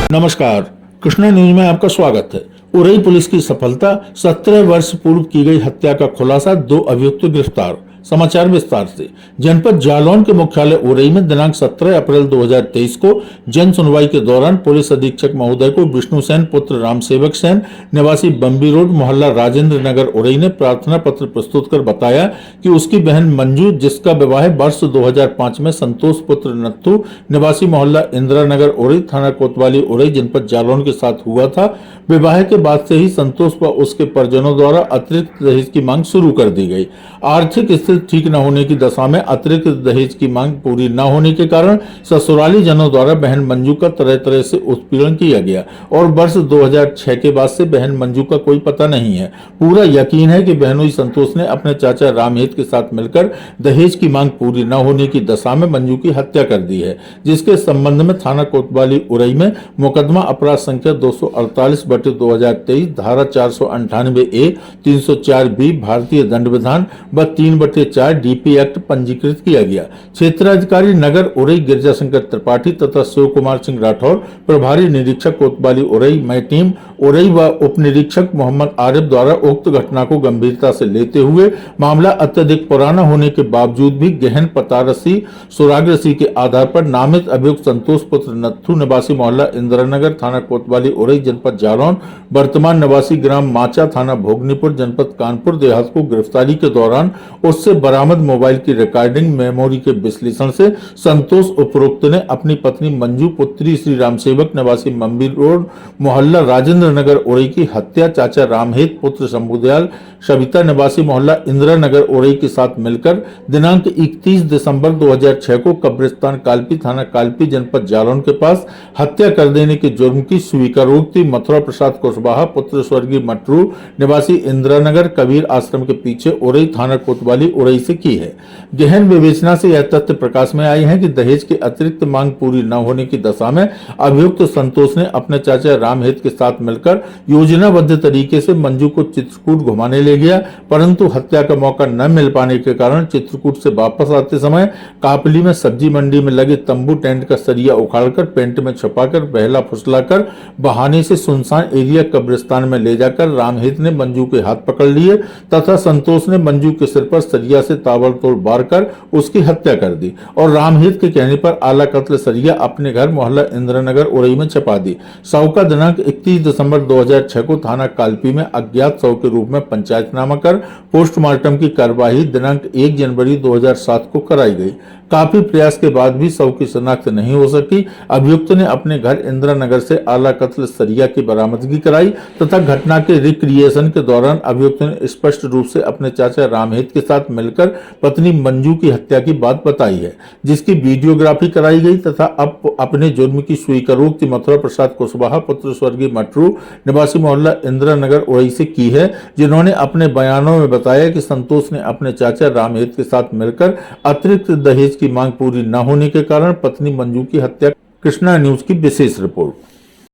नमस्कार, कृष्णा न्यूज में आपका स्वागत है। उरई पुलिस की सफलता, 17 वर्ष पूर्व की गई हत्या का खुलासा, 2 अभियुक्त गिरफ्तार। समाचार विस्तार से। जनपद जालौन के मुख्यालय उरई में दिनांक 17 अप्रैल 2023 को जन सुनवाई के दौरान पुलिस अधीक्षक महोदय को विष्णु सेन पुत्र रामसेवक सेन निवासी बम्बी रोड मोहल्ला राजेंद्र नगर उरई ने प्रार्थना पत्र प्रस्तुत कर बताया कि उसकी बहन मंजू, जिसका विवाह वर्ष 2005 में संतोष पुत्र नत्थू निवासी मोहल्ला इंदिरा नगर उरई थाना कोतवाली उरई जनपद जालौन के साथ हुआ था। विवाह के बाद से ही संतोष व उसके परिजनों द्वारा अतिरिक्त दहेज की मांग शुरू कर दी गई। आर्थिक स्थिति ठीक न होने की दशा में अतिरिक्त दहेज की मांग पूरी न होने के कारण ससुराली जनों द्वारा बहन मंजू का तरह तरह से उत्पीड़न किया गया और वर्ष 2006 के बाद से बहन मंजू का कोई पता नहीं है। पूरा यकीन है कि बहनोई संतोष ने अपने चाचा रामहित के साथ मिलकर दहेज की मांग पूरी न होने की दशा में मंजू की हत्या कर दी है, जिसके संबंध में थाना कोतवाली उरई में मुकदमा अपराध संख्या 248/2023 धारा 498A 304B भारतीय दंड विधान व 3/4 DP एक्ट पंजीकृत किया गया। क्षेत्राधिकारी नगर उरई गिरजा शंकर त्रिपाठी तथा शिव कुमार सिंह राठौर, प्रभारी निरीक्षक कोतवाली उरई मैं टीम उरई व उप निरीक्षक मोहम्मद आरिफ द्वारा उक्त घटना को गंभीरता से लेते हुए मामला अत्यधिक पुराना होने के बावजूद भी गहन पतारसी सुरागरसी के आधार पर नामित अभियुक्त संतोष पुत्र नत्थू निवासी मोहल्ला इंदिरानगर थाना कोतवाली उरई जनपद जालौन वर्तमान निवासी ग्राम माचा थाना भोगनीपुर जनपद कानपुर देहात को गिरफ्तारी के दौरान उससे बरामद मोबाइल की रिकॉर्डिंग मेमोरी के विश्लेषण से संतोष उपरोक्त ने अपनी पत्नी मंजू पुत्री श्री रामसेवक निवासी बम्बी रोड मोहल्ला राजेंद्र नगर उरई की हत्या चाचा रामहित पुत्र शंभुदयाल सविता निवासी मोहल्ला इंदिरा नगर उरई के साथ मिलकर दिनांक 31 दिसंबर 2006 को कब्रिस्तान कालपी थाना कालपी जनपद जालौन के पास हत्या कर देने के जुर्म की स्वीकारोक्ति मथुरा प्रसाद कुशवाहा पुत्र स्वर्गीय मटरू निवासी इंदिरा नगर कबीर आश्रम के पीछे उरई थाना कोतवाली उरई से की है। गहन विवेचना से यह तथ्य प्रकाश में आए हैं कि दहेज की अतिरिक्त मांग पूरी न होने की दशा में अभियुक्त संतोष ने अपने चाचा रामहित के साथ मिलकर योजनाबद्ध तरीके से मंजू को चित्रकूट घुमाने ले गया, परंतु हत्या का मौका न मिल पाने के कारण चित्रकूट से वापस आते समय कापली में सब्जी मंडी में लगे तंबू टेंट का सरिया उखाड़कर पेंट में छुपाकर बहला फुसलाकर बहाने से सुनसान एरिया कब्रिस्तान में ले जाकर रामहित ने मंजू के हाथ पकड़ लिए तथा संतोष ने मंजू के सिर पर सरिया से ताबड़तोड़ वार कर उसकी हत्या कर दी और रामहित के कहने पर आला कत्ल सरिया अपने घर मोहल्ला इंदिरानगर उरई में छपा दी। शव का दिनांक 31 दिसंबर 2006 को थाना कालपी में अज्ञात शव के रूप में पंचायतनामा कर पोस्टमार्टम की कार्यवाही दिनांक 1 जनवरी 2007 को कराई गई। काफी प्रयास के बाद भी शव की शिनाख्त नहीं हो सकी। अभियुक्त ने अपने घर इंदिरा नगर से आला कत्ल सरिया की बरामदगी कराई तथा घटना के रिक्रिएशन के दौरान अभियुक्त ने स्पष्ट रूप से अपने चाचा रामहित के साथ मिलकर पत्नी मंजू की हत्या की बात बताई है, जिसकी वीडियोग्राफी कराई गई तथा अब अपने जुर्म की स्वीकारोक्ति मथुरा प्रसाद कुशवाहा पुत्र स्वर्गीय मटरू निवासी मोहल्ला इंदिरा नगर उरई से की है, जिन्होंने अपने बयानों में बताया कि संतोष ने अपने चाचा रामहित के साथ मिलकर अतिरिक्त दहेज की मांग पूरी न होने के कारण पत्नी मंजू की हत्या। कृष्णा न्यूज की विशेष रिपोर्ट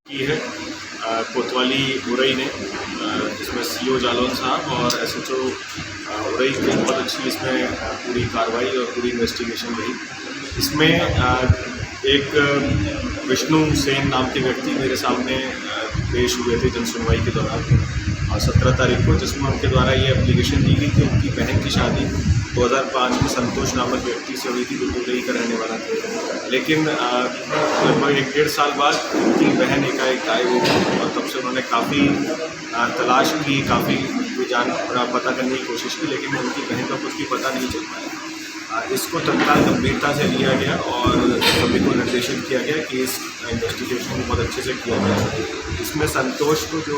की है कोतवाली उरई ने, जिसमें सीओ जालौन साहब और SHO उरई की बहुत अच्छी इसमें पूरी कार्रवाई और पूरी इन्वेस्टिगेशन रही। इसमें एक विष्णु सेन नाम के व्यक्ति मेरे सामने पेश हुए थे जन सुनवाई के दौरान 17 तारीख को, जिसमें उनके द्वारा ये एप्लीकेशन दी गई कि उनकी बहन की शादी 2005 में संतोष नामक व्यक्ति से हुई थी, जो उरई का रहने वाला था। लेकिन लगभग 1-1.5 साल बाद उनकी बहन एकाएक गायब हो गई और तब से उन्होंने काफ़ी तलाश की, काफ़ी जान पता करने की कोशिश की, लेकिन उनकी बहन का कुछ भी पता नहीं चल पाया। इसको तत्काल गंभीरता से लिया गया और सभी को निर्देशित किया गया कि इस इन्वेस्टिगेशन को बहुत अच्छे से किया गया। इसमें संतोष को जो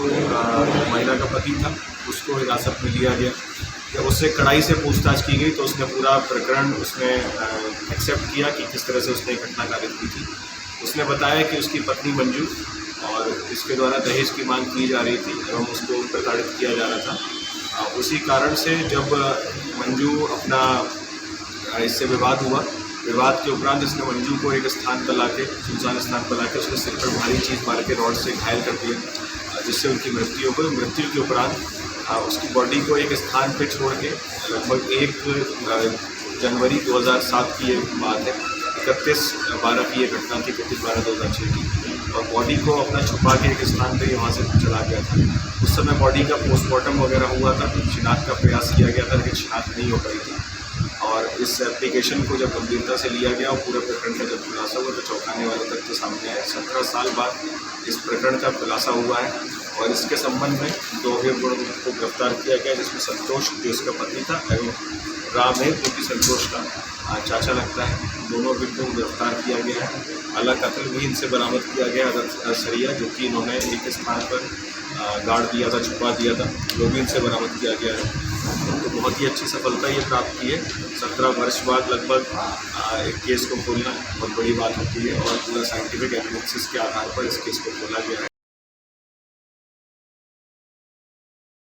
महिला का पति था उसको हिरासत में लिया गया। जब उससे कड़ाई से पूछताछ की गई तो उसने पूरा प्रकरण उसने एक्सेप्ट किया कि किस तरह से उसने घटना कारित की थी। उसने बताया कि उसकी पत्नी मंजू और इसके द्वारा दहेज की मांग की जा रही थी एवं उसको प्रताड़ित किया जा रहा था। उसी कारण से जब मंजू अपना इससे विवाद हुआ, विवाद के उपरांत इसने मंजू को एक स्थान पर लाके, सुनसान स्थान पर लाके उसके सिर पर भारी चीज़ मार के रॉड से घायल कर दिया, जिससे उनकी मृत्यु हो गई। मृत्यु के उपरांत उसकी बॉडी को एक स्थान पर छोड़ के लगभग 1 जनवरी 2007 की ये बात है, 31/12 की ये घटना थी, 31/12/2006 की। और बॉडी को अपना छुपा के एक स्थान पे वहाँ से चला गया था। उस समय बॉडी का पोस्टमार्टम वगैरह हुआ था, शिनाख्त का प्रयास किया गया था, लेकिन शिनाख्त नहीं हो पाई थी। और इस एप्लीकेशन को जब गंभीरता से लिया गया और पूरे प्रकरण का जब खुलासा हुआ तो चौंकाने वाले तथ्य सामने आए। 17 साल बाद इस प्रकरण का खुलासा हुआ है और इसके संबंध में 2 अभियुक्तों को गिरफ्तार किया गया, जिसमें संतोष जो इसका पति था एवं रामेव जो कि संतोष का चाचा लगता है। दोनों अभियुक्तों को गिरफ्तार किया गया है। आला कत्ल भी इनसे बरामद किया गया सरिया, जो कि इन्होंने एक स्थान पर गाड़ दिया था, छुपा दिया था, वो भी इनसे बरामद किया गया है। तो बहुत ही अच्छी सफलता ये प्राप्त की है। 17 वर्ष बाद लगभग एक केस को खोलना बहुत बड़ी बात होती है और पूरा साइंटिफिक एविडेंसेस के आधार पर इस केस को खोला गया है।